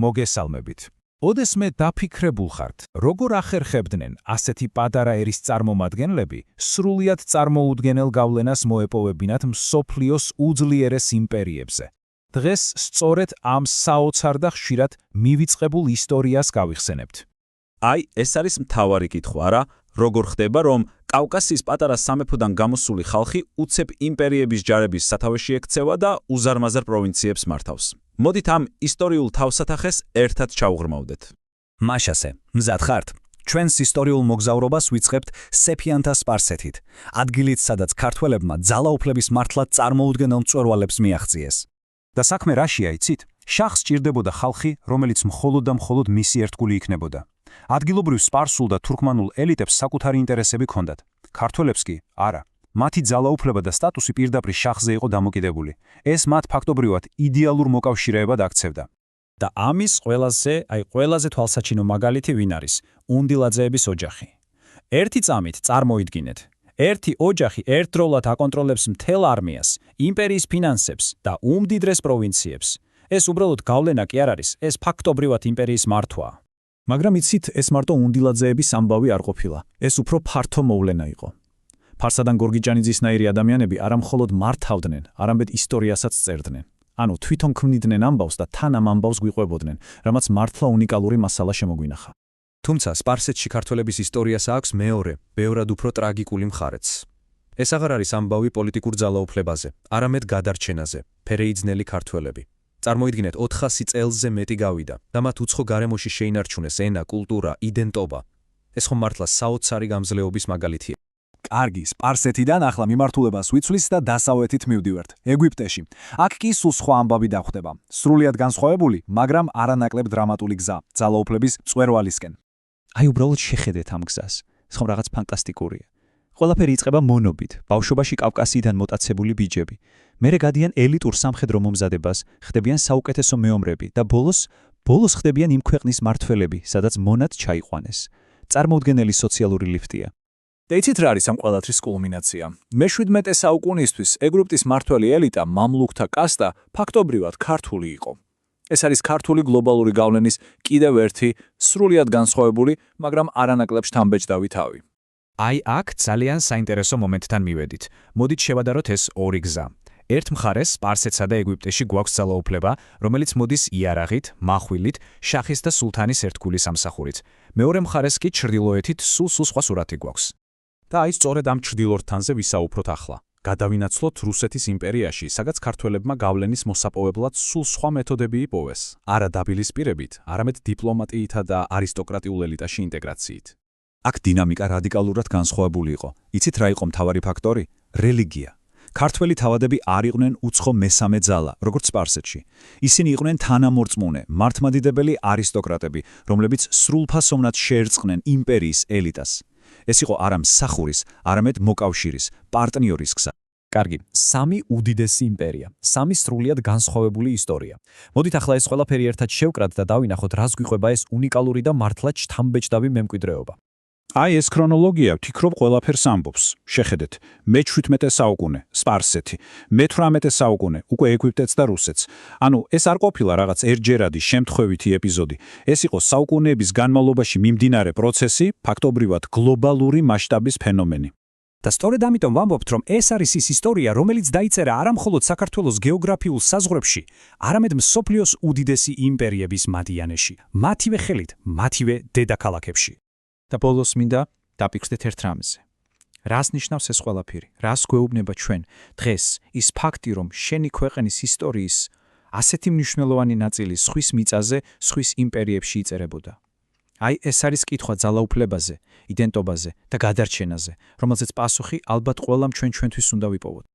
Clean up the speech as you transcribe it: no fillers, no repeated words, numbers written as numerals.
მოგესალმებით. ოდესმე დაფიქრებულ ხართ, როგორ ახერხებდნენ ასეთი პატარა ერის წარმომადგენლები სრულიად წარმოუდგენელ გავლენას მოეპოვებინათ მსოფლიოს უძლიერეს იმპერიებზე. დღეს სწორედ ამ საოცარ და ხშირად მივიწყებულ ისტორიას გავიხსენებთ. აი, ეს არის მთავარი კითხვა, რა, როგორ ხდება, რომ კავკასიის პატარა სამეფოდან გამოსული ხალხი უცებ იმპერიების ჯარების სათავეში ექცევა და უზარმაზარ პროვინციებს მართავს. მოდით ამ ისტორიულ თავსათახეს ერთად ჩავღრმავდეთ. მაშასე, მზად ხართ? ჩვენს ისტორიულ მოგზაურობას ვიწყებთ სეფიანთა სპარსეთით, ადგილით, სადაც ქართველებმა ძალაუფლების მართლად წარმოუდგენელ მწვერვალებს მიაღწიეს. და საქმე რაშია, იცით? შახს ჭირდებოდა ხალხი, რომელიც მხოლოდ და მხოლოდ მისი ერთგული იქნებოდა. ადგილობრივ სპარსულ და თურქმანულ ელიტებს საკუთარი ინტერესები ჰქონდათ. ქართველებს კი არა. მათი ძალაუფლება და სტატუსი პირდაპირ შახზე იყო დამოკიდებული. ეს მათ ფაქტობრივად იდეალურ მოკავშირეებად აქცევდა. და ამის ყველაზე თვალსაჩინო მაგალითი ვინ არის? უნდილაძეების ოჯახი. ერთი წამით წარმოიდგინეთ. ერთი ოჯახი ერთდროულად აკონტროლებს მთელ არმიას, იმპერიის ფინანსებს და უმდიდრეს პროვინციებს. ეს უბრალოდ გავლენა კი არ არის, ეს ფაქტობრივად იმპერიის მართვაა. მაგრამ იცით, ეს მარტო უნდილაძეების ამბავი არ ყოფილა. ეს უფრო ფართო მოვლენა იყო. ფარსადან გორგიჯანიძისნაირი ადამიანები არა მხოლოდ მართავდნენ, არამედ ისტორიასაც წერდნენ. ანუ თვითონ ქმნიდნენ ამბავს და თან ამ ამბავს გვიყვებოდნენ, რამაც მართლა უნიკალური მასალა შემოგვინახა. თუმცა სპარსეთში ქართველების ისტორიას აქვს მეორე, ბევრად უფრო ტრაგიკული მხარეც. ეს აღარ არის ამბავი პოლიტიკურ ძალაუფლებაზე, არამედ გადარჩენაზე, ფერეიძნელი ქართველები. წარმოიდგინეთ, 400 წელზე მეტი გავიდა და მათ უცხო გარემოში შეინარჩუნეს ენა, კულტურა, იდენტობა. ეს ხომ მართლა საოცარი გამძლეობის მაგალითია. კარგი, სპარსეთიდან ახლა მიმართულებას ვიცვლის და დასავლეთით მივდივართ, ეგვიპტეში. აქ კი სულ სხვა ამბავი დახვდება. სრულიად განსხვავებული, მაგრამ არანაკლებ დრამატული გზა, ძალაუფლების მწვერვალისკენ. აი უბრალოდ შეხედეთ ამ გზას. ეს ხომ რაღაც ფანტასტიკურია. ყველაფერი იწყება მონობით, ბავშვობაში კავკასიიდან მოტაცებული ბიჯები. მერე გადიან ელიტურ სამხედრო მომზადებას, ხდებიან საუკეთესო მეომრები და ბოლოს ხდებიან იმ ქვეყნის მართველები, სადაც მონად ჩაიყვანეს. წარმოუდგენელი სოციალური ლიფტია. და იცით რა არის ამ ყველათრის კულმინაცია? მე-17 საუკუნისთვის ეგვიპტის მმართველი ელიტა, მამლუქთა კასტა, ფაქტობრივად ქართული იყო. ეს არის ქართული გლობალური გავლენის კიდევ ერთი სრულიად განსხვავებული, მაგრამ არანაკლებ შთამბეჭდავი თავი. აი აქ ძალიან საინტერესო მომენტთან მივედით. მოდით შევადაროთ ეს ორი გზა. ერთ მხარეს სპარსეთსა და ეგვიპტეში გვაქვს ძალაუფლება, რომელიც მოდის იარაღით, მახვილით, შახის და სულთანის ერთგულის ამსახურით. მეორე მხარეს კი ჩრდილოეთით სულ სხვა სურათი გვაქვს. და აი სწორედ ამ ჩრდილოეთთანზე ვისაუბროთ ახლა. გადავინაცვლოთ რუსეთის იმპერიაში, სადაც ქართველებმა გავლენის მოსაპოვებლად სულ სხვა მეთოდები იპოვეს. არა დაპირისპირებით, არამედ დიპლომატიითა და არისტოკრატიულ ელიტაში ინტეგრაციით. აქ დინამიკა რადიკალურად განსხვავებული იყო. იცით რა იყო მთავარი ფაქტორი? რელიგია. ქართველი თავადები არ იყვნენ უცხო მესამე ძალა, როგორც სპარსეთში. ისინი იყვნენ თანამორწმუნე, მართლმადიდებელი არისტოკრატები, რომლებიც სრულფასოვნად შეერწყნენ იმპერიის ელიტას. ეს იყო არა მსახურის, არამედ მოკავშირის, პარტნიორის გზა. კარგი, სამი უდიდესი იმპერია, სამი სრულიად განსხვავებული ისტორია. მოდით ახლა ეს ყველაფერი ერთად შევკრათ და დავინახოთ, რას გვიყვება ეს უნიკალური და მართლაც შთამბეჭდავი მემკვიდრეობა. აი ეს ქრონოლოგია ვთიქრობ ყველაფერს ამბობს. შეხედეთ, მე-17 საუკუნე, სპარსეთი, მე-18 საუკუნე, უკვე ეგვიპტეც და რუსეთს. ანუ ეს არ ყოფილა რაღაც ერთჯერადი შემთხვევითი ეპიზოდი. ეს იყო საუკუნეების განმავლობაში მიმდინარე პროცესი, ფაქტობრივად გლობალური მასშტაბის ფენომენი. და სწორედ ამიტომ ვამბობთ, რომ ეს არის ის ისტორია, რომელიც დაიწერა არა მხოლოდ საქართველოს გეოგრაფიულ საზღვრებში, არამედ მსოფლიოს უდიდესი იმპერიების მადიანეში, მათივე ხელით, მათივე დედაქალაქებში. და ბოლოს მინდა დაფიქრდეთ ერთ რამზე. რას ნიშნავს ეს ყველაფერი? რას გვეუბნება ჩვენ დღეს ის ფაქტი, რომ შენი ქვეყნის ისტორიის ასეთი მნიშვნელოვანი ნაწილი სხვის მიწაზე, სხვის იმპერიებში იწერებოდა? აი ეს არის კითხვა ძალაუფლებაზე, იდენტობაზე და გადარჩენაზე, რომელზეც პასუხი ალბათ ყველამ ჩვენთვის უნდა ვიპოვოთ.